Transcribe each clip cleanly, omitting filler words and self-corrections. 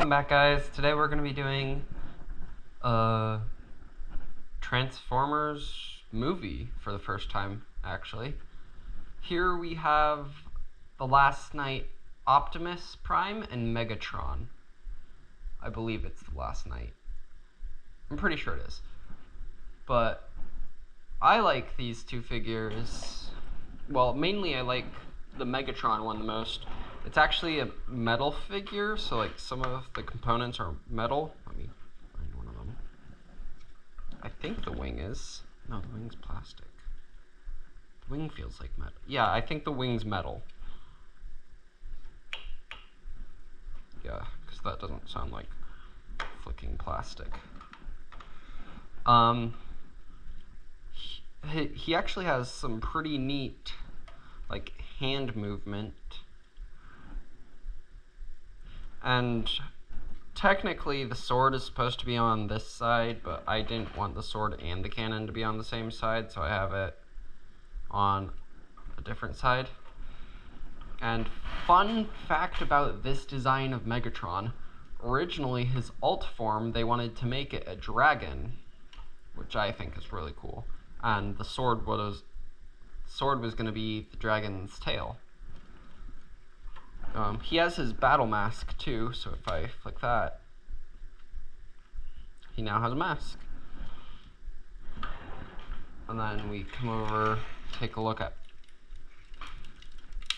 Welcome back, guys. Today we're going to be doing a Transformers movie for the first time, actually. Here we have the Last Night Optimus Prime and Megatron. I believe it's the Last Night. I'm pretty sure it is. But I like these two figures. Well, mainly I like the Megatron one the most. It's actually a metal figure, so like some of the components are metal. Let me find one of them. I think the wing is. No, the wing's plastic. The wing feels like metal. Yeah, I think the wing's metal. Yeah, because that doesn't sound like flicking plastic. He actually has some pretty neat, like, hand movement. And technically the sword is supposed to be on this side, but I didn't want the sword and the cannon to be on the same side, so I have it on a different side. And fun fact about this design of Megatron, originally his alt form, they wanted to make it a dragon, which I think is really cool. And the sword was going to be the dragon's tail. He has his battle mask too, so if I flick that, he now has a mask. And then we come over, take a look at.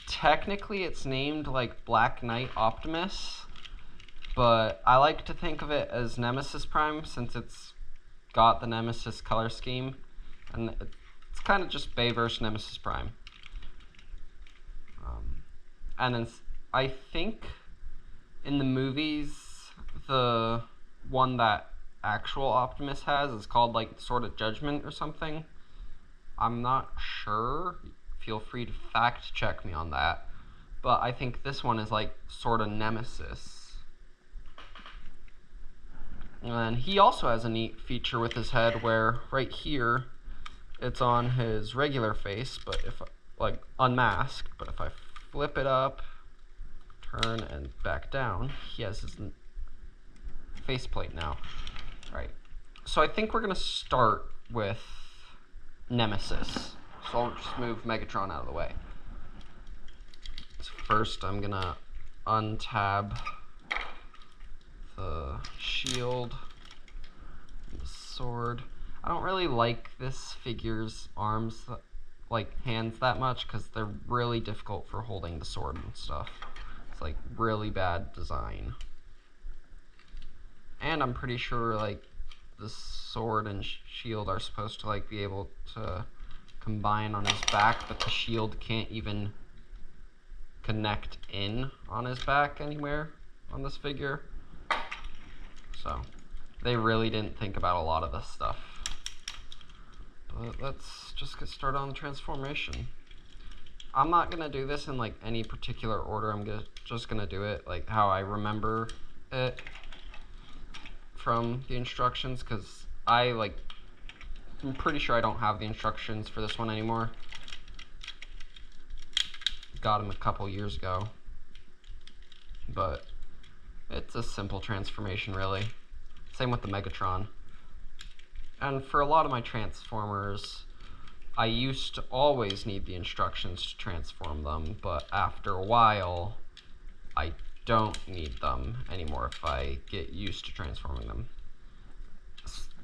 Technically, it's named like Black Knight Optimus, but I like to think of it as Nemesis Prime since it's got the Nemesis color scheme, and it's kind of just Bay versus Nemesis Prime. And then I think in the movies, the one that actual Optimus has is called like Sword of Judgment or something. I'm not sure. Feel free to fact check me on that. But I think this one is like Sword of Nemesis. And he also has a neat feature with his head where right here it's on his regular face, but if like unmasked, but if I flip it up, turn, and back down, he has his faceplate now. Right. So I think we're going to start with Nemesis. So I'll just move Megatron out of the way. So first I'm going to untab the shield and the sword. I don't really like this figure's arms, like hands, that much because they're really difficult for holding the sword and stuff. It's like really bad design. And I'm pretty sure like the sword and shield are supposed to like be able to combine on his back, but the shield can't even connect in on his back anywhere on this figure. So they really didn't think about a lot of this stuff. But let's just get started on the transformation. I'm not going to do this in like any particular order. I'm just going to do it like how I remember it from the instructions, because I'm pretty sure I don't have the instructions for this one anymore. Got them a couple years ago. But it's a simple transformation, really. Same with the Megatron. And for a lot of my Transformers, I used to always need the instructions to transform them, but after a while, I don't need them anymore if I get used to transforming them.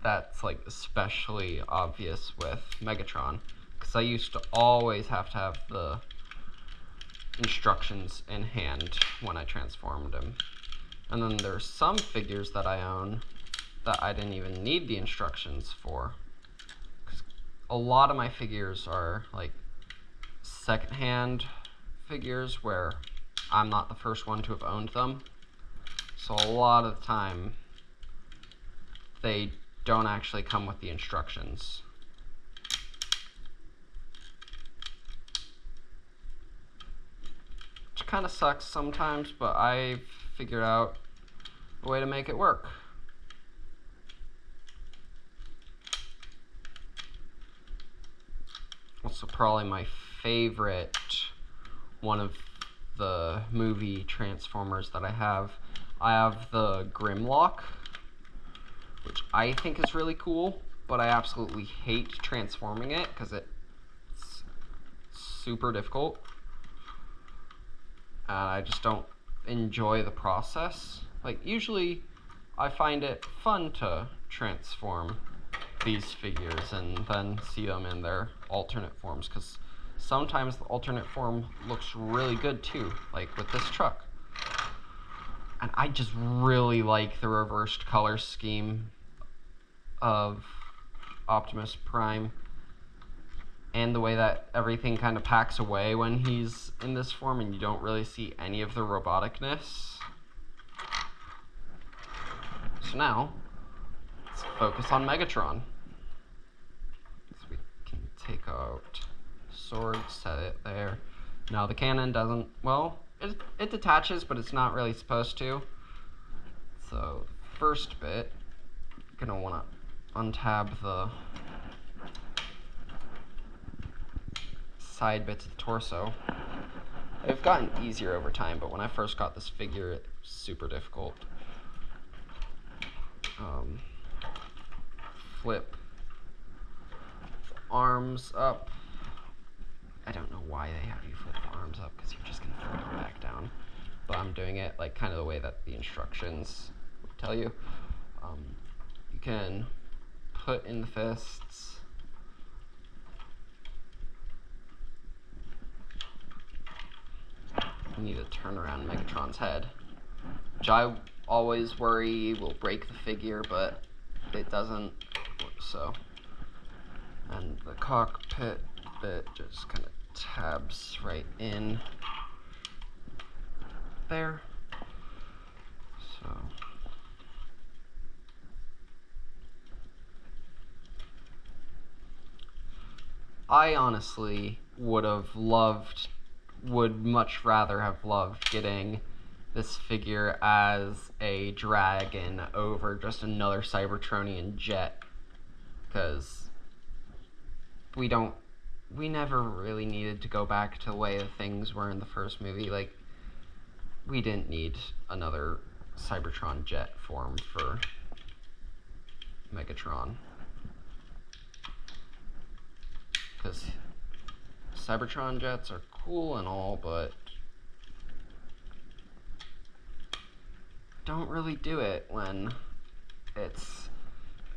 That's like especially obvious with Megatron, because I used to always have to have the instructions in hand when I transformed him. And then there's some figures that I own that I didn't even need the instructions for. A lot of my figures are like secondhand figures where I'm not the first one to have owned them. So a lot of the time they don't actually come with the instructions. Which kind of sucks sometimes, but I've figured out a way to make it work. Also, probably my favorite one of the movie Transformers that I have I have the Grimlock, which I think is really cool, but I absolutely hate transforming it because it's super difficult. And I just don't enjoy the process. Like, usually I find it fun to transform these figures and then see them in their alternate forms, because sometimes the alternate form looks really good too, like with this truck. And I just really like the reversed color scheme of Optimus Prime and the way that everything kind of packs away when he's in this form and you don't really see any of the roboticness. So now, let's focus on Megatron. So we can take out sword, set it there. Now the cannon doesn't, well, it detaches, but it's not really supposed to. So first bit, you're gonna wanna untab the side bits of the torso. They've gotten easier over time, but when I first got this figure, it was super difficult. Flip the arms up. I don't know why they have you flip the arms up, because you're just going to flip them back down. But I'm doing it like kind of the way that the instructions tell you. You can put in the fists. You need to turn around Megatron's head, which I always worry will break the figure, but it doesn't. So, and the cockpit bit just kind of tabs right in there. So I honestly would much rather have loved getting this figure as a dragon over just another Cybertronian jet, because we never really needed to go back to the way that things were in the first movie. Like, we didn't need another Cybertron jet form for Megatron, because Cybertron jets are cool and all, but don't really do it when it's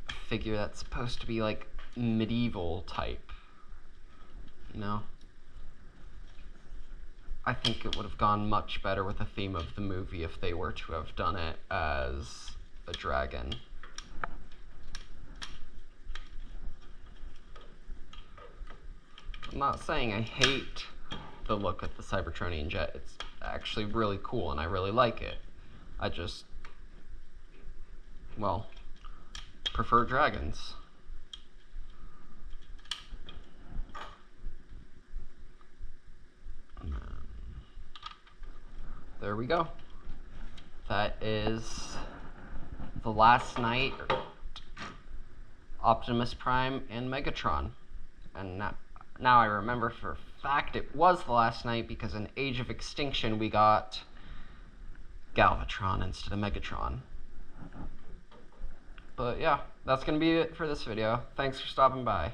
a figure that's supposed to be like medieval type, you know? I think it would have gone much better with the theme of the movie if they were to have done it as a dragon. I'm not saying I hate the look of the Cybertronian jet. It's actually really cool and I really like it. I just, well, prefer dragons. There we go. That is the last night, Optimus Prime and Megatron. And now I remember for a fact it was the last night, because in Age of Extinction we got Galvatron instead of Megatron. But yeah, that's going to be it for this video. Thanks for stopping by.